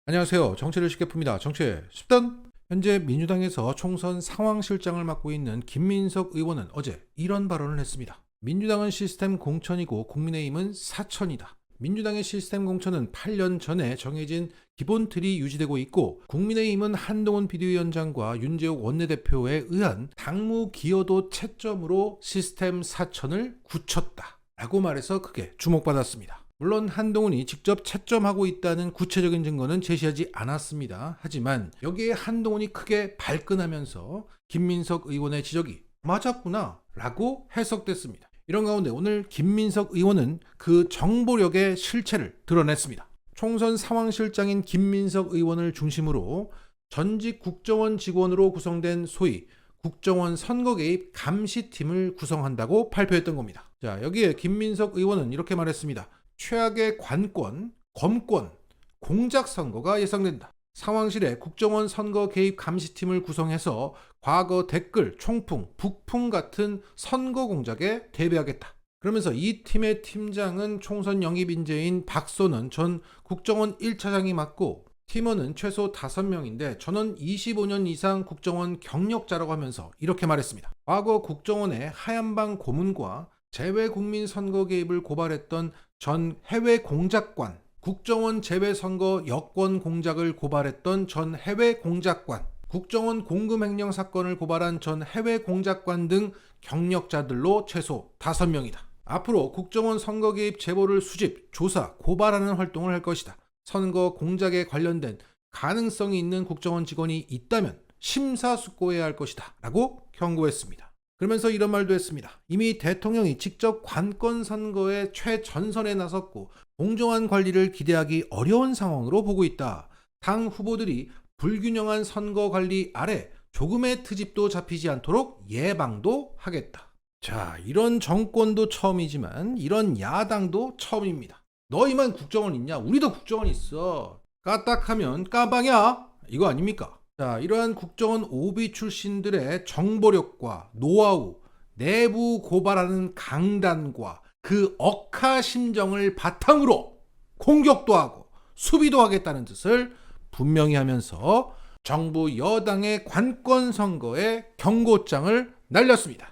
안녕하세요. 정치를 쉽게 풉니다. 정치의 10단. 현재 민주당에서 총선 상황실장을 맡고 있는 김민석 의원은 어제 이런 발언을 했습니다. 민주당은 시스템 공천이고 국민의힘은 사천이다. 민주당의 시스템 공천은 8년 전에 정해진 기본 틀이 유지되고 있고, 국민의힘은 한동훈 비대위원장과 윤재욱 원내대표에 의한 당무 기여도 채점으로 시스템 사천을 굳혔다 라고 말해서 크게 주목받았습니다. 물론 한동훈이 직접 채점하고 있다는 구체적인 증거는 제시하지 않았습니다. 하지만 여기에 한동훈이 크게 발끈하면서 김민석 의원의 지적이 맞았구나 라고 해석됐습니다. 이런 가운데 오늘 김민석 의원은 그 정보력의 실체를 드러냈습니다. 총선 상황실장인 김민석 의원을 중심으로 전직 국정원 직원으로 구성된 소위 국정원 선거 개입 감시팀을 구성한다고 발표했던 겁니다. 자, 여기에 김민석 의원은 이렇게 말했습니다. 최악의 관권, 검권, 공작 선거가 예상된다. 상황실에 국정원 선거 개입 감시팀을 구성해서 과거 댓글, 총풍, 북풍 같은 선거 공작에 대비하겠다. 그러면서 이 팀의 팀장은 총선 영입 인재인 박선원 전 국정원 1차장이 맡고, 팀원은 최소 5명인데 저는 25년 이상 국정원 경력자라고 하면서 이렇게 말했습니다. 과거 국정원의 하얀방 고문과 재외국민 선거 개입을 고발했던 전 해외 공작관, 국정원 재외선거 여권 공작을 고발했던 전 해외 공작관, 국정원 공금횡령 사건을 고발한 전 해외 공작관 등 경력자들로 최소 5명이다. 앞으로 국정원 선거 개입 제보를 수집, 조사, 고발하는 활동을 할 것이다. 선거 공작에 관련된 가능성이 있는 국정원 직원이 있다면 심사숙고해야 할 것이다 라고 경고했습니다. 그러면서 이런 말도 했습니다. 이미 대통령이 직접 관건 선거의 최전선에 나섰고 공정한 관리를 기대하기 어려운 상황으로 보고 있다. 당 후보들이 불균형한 선거 관리 아래 조금의 트집도 잡히지 않도록 예방도 하겠다. 자, 이런 정권도 처음이지만 이런 야당도 처음입니다. 너희만 국정원 있냐? 우리도 국정원 있어. 까딱하면 까방이야. 이거 아닙니까? 자, 이러한 국정원 OB 출신들의 정보력과 노하우, 내부 고발하는 강단과 그 억하 심정을 바탕으로 공격도 하고 수비도 하겠다는 뜻을 분명히 하면서 정부 여당의 관권 선거에 경고장을 날렸습니다.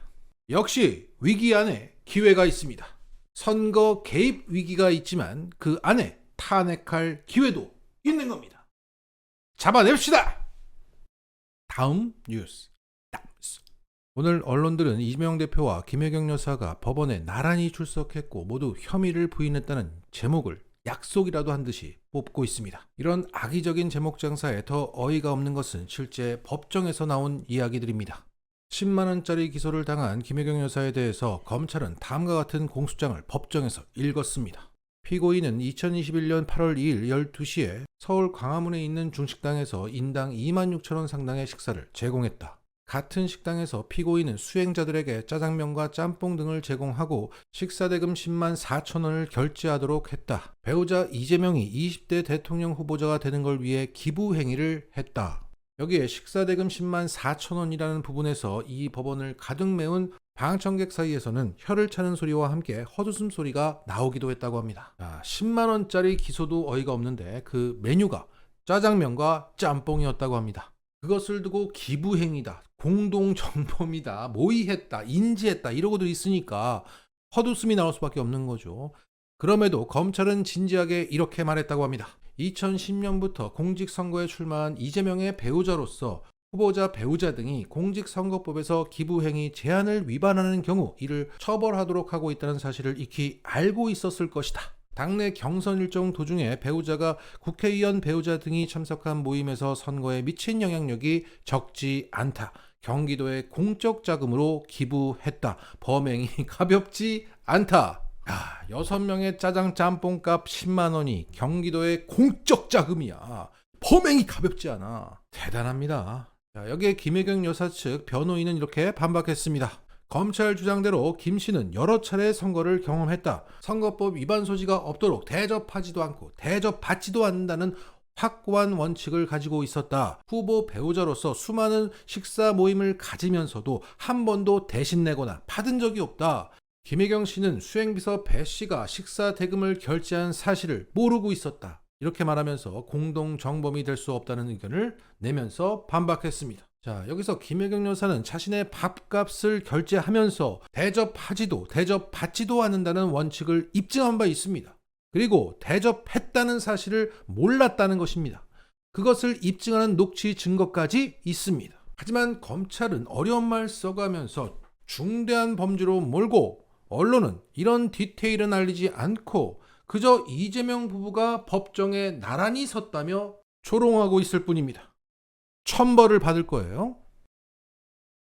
역시 위기 안에 기회가 있습니다. 선거 개입 위기가 있지만 그 안에 탄핵할 기회도 있는 겁니다. 잡아냅시다! 다음 뉴스. 오늘 언론들은 이재명 대표와 김혜경 여사가 법원에 나란히 출석했고 모두 혐의를 부인했다는 제목을 약속이라도 한 듯이 뽑고 있습니다. 이런 악의적인 제목 장사에 더 어이가 없는 것은 실제 법정에서 나온 이야기들입니다. 10만 원짜리 기소를 당한 김혜경 여사에 대해서 검찰은 다음과 같은 공소장을 법정에서 읽었습니다. 피고인은 2021년 8월 2일 12시에 서울 광화문에 있는 중식당에서 인당 26,000원 상당의 식사를 제공했다. 같은 식당에서 피고인은 수행자들에게 짜장면과 짬뽕 등을 제공하고 식사대금 10만 4천원을 결제하도록 했다. 배우자 이재명이 20대 대통령 후보자가 되는 걸 위해 기부 행위를 했다. 여기에 식사대금 10만 4천원이라는 부분에서 이 법원을 가득 메운 방청객 사이에서는 혀를 차는 소리와 함께 헛웃음 소리가 나오기도 했다고 합니다. 10만 원짜리 기소도 어이가 없는데 그 메뉴가 짜장면과 짬뽕이었다고 합니다. 그것을 두고 기부행위다, 공동정범이다, 모의했다, 인지했다 이러고도 있으니까 헛웃음이 나올 수밖에 없는 거죠. 그럼에도 검찰은 진지하게 이렇게 말했다고 합니다. 2010년부터 공직선거에 출마한 이재명의 배우자로서 후보자, 배우자 등이 공직선거법에서 기부행위 제한을 위반하는 경우 이를 처벌하도록 하고 있다는 사실을 익히 알고 있었을 것이다. 당내 경선 일정 도중에 배우자가 국회의원 배우자 등이 참석한 모임에서 선거에 미친 영향력이 적지 않다. 경기도의 공적 자금으로 기부했다. 범행이 가볍지 않다. 6명의 짜장 짬뽕값 10만 원이 경기도의 공적 자금이야. 범행이 가볍지 않아. 대단합니다. 여기에 김혜경 여사 측 변호인은 이렇게 반박했습니다. 검찰 주장대로 김 씨는 여러 차례 선거를 경험했다. 선거법 위반 소지가 없도록 대접하지도 않고 대접받지도 않는다는 확고한 원칙을 가지고 있었다. 후보 배우자로서 수많은 식사 모임을 가지면서도 한 번도 대신 내거나 받은 적이 없다. 김혜경 씨는 수행비서 배 씨가 식사 대금을 결제한 사실을 모르고 있었다. 이렇게 말하면서 공동 정범이 될 수 없다는 의견을 내면서 반박했습니다. 자, 여기서 김혜경 여사는 자신의 밥값을 결제하면서 대접하지도 대접받지도 않는다는 원칙을 입증한 바 있습니다. 그리고 대접했다는 사실을 몰랐다는 것입니다. 그것을 입증하는 녹취 증거까지 있습니다. 하지만 검찰은 어려운 말 써가면서 중대한 범죄로 몰고 언론은 이런 디테일은 알리지 않고 그저 이재명 부부가 법정에 나란히 섰다며 조롱하고 있을 뿐입니다. 천벌을 받을 거예요.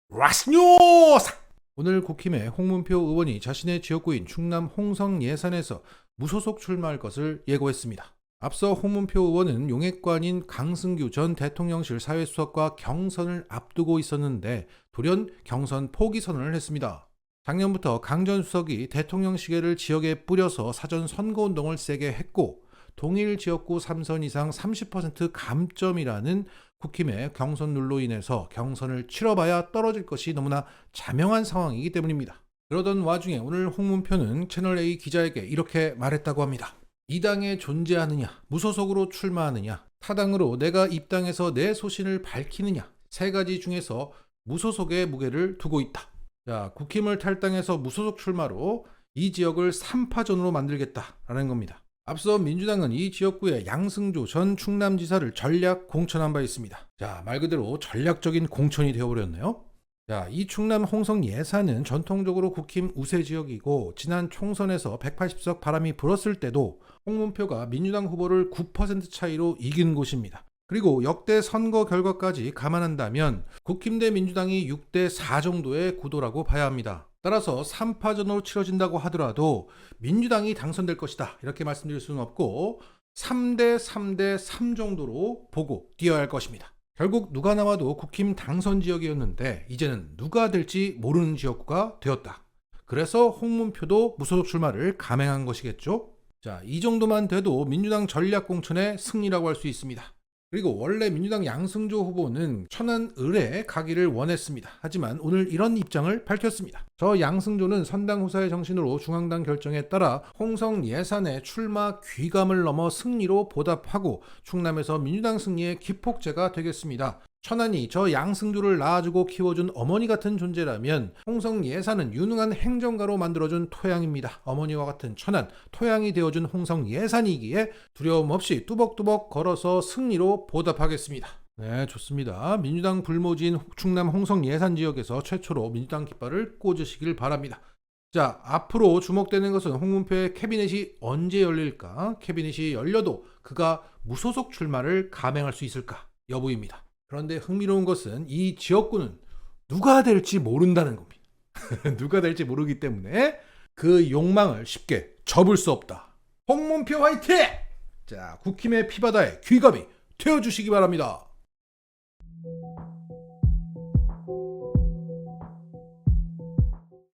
라스뉴스! 오늘 국힘의 홍문표 의원이 자신의 지역구인 충남 홍성 예산에서 무소속 출마할 것을 예고했습니다. 앞서 홍문표 의원은 용액관인 강승규 전 대통령실 사회수석과 경선을 앞두고 있었는데 돌연 경선 포기 선언을 했습니다. 작년부터 강 전 수석이 대통령 시계를 지역에 뿌려서 사전 선거운동을 세게 했고 동일 지역구 3선 이상 30% 감점이라는 국힘의 경선 룰로 인해서 경선을 치러봐야 떨어질 것이 너무나 자명한 상황이기 때문입니다. 그러던 와중에 오늘 홍문표는 채널A 기자에게 이렇게 말했다고 합니다. 이 당에 존재하느냐, 무소속으로 출마하느냐, 타당으로 내가 입당해서 내 소신을 밝히느냐, 세 가지 중에서 무소속의 무게를 두고 있다. 자, 국힘을 탈당해서 무소속 출마로 이 지역을 3파전으로 만들겠다라는 겁니다. 앞서 민주당은 이 지역구에 양승조 전 충남지사를 전략 공천한 바 있습니다. 자, 말 그대로 전략적인 공천이 되어버렸네요. 자, 이 충남 홍성 예산은 전통적으로 국힘 우세 지역이고 지난 총선에서 180석 바람이 불었을 때도 홍문표가 민주당 후보를 9% 차이로 이긴 곳입니다. 그리고 역대 선거 결과까지 감안한다면 국힘 대 민주당이 6대 4 정도의 구도라고 봐야 합니다. 따라서 3파전으로 치러진다고 하더라도 민주당이 당선될 것이다 이렇게 말씀드릴 수는 없고 3대 3대 3 정도로 보고 뛰어야 할 것입니다. 결국 누가 나와도 국힘 당선 지역이었는데 이제는 누가 될지 모르는 지역구가 되었다. 그래서 홍문표도 무소속 출마를 감행한 것이겠죠. 자, 이 정도만 돼도 민주당 전략 공천의 승리라고 할 수 있습니다. 그리고 원래 민주당 양승조 후보는 천안 을에 가기를 원했습니다. 하지만 오늘 이런 입장을 밝혔습니다. 저 양승조는 선당후사의 정신으로 중앙당 결정에 따라 홍성 예산의 출마 귀감을 넘어 승리로 보답하고 충남에서 민주당 승리의 기폭제가 되겠습니다. 천안이 저 양승조를 낳아주고 키워준 어머니 같은 존재라면 홍성 예산은 유능한 행정가로 만들어준 토양입니다. 어머니와 같은 천안, 토양이 되어준 홍성 예산이기에 두려움 없이 뚜벅뚜벅 걸어서 승리로 보답하겠습니다. 네, 좋습니다. 민주당 불모지인 충남 홍성 예산 지역에서 최초로 민주당 깃발을 꽂으시길 바랍니다. 자, 앞으로 주목되는 것은 홍문표의 캐비넷이 언제 열릴까? 캐비넷이 열려도 그가 무소속 출마를 감행할 수 있을까? 여부입니다. 그런데 흥미로운 것은 이 지역구는 누가 될지 모른다는 겁니다. 누가 될지 모르기 때문에 그 욕망을 쉽게 접을 수 없다. 홍문표 화이팅! 자, 국힘의 피바다에 귀감이 되어주시기 바랍니다.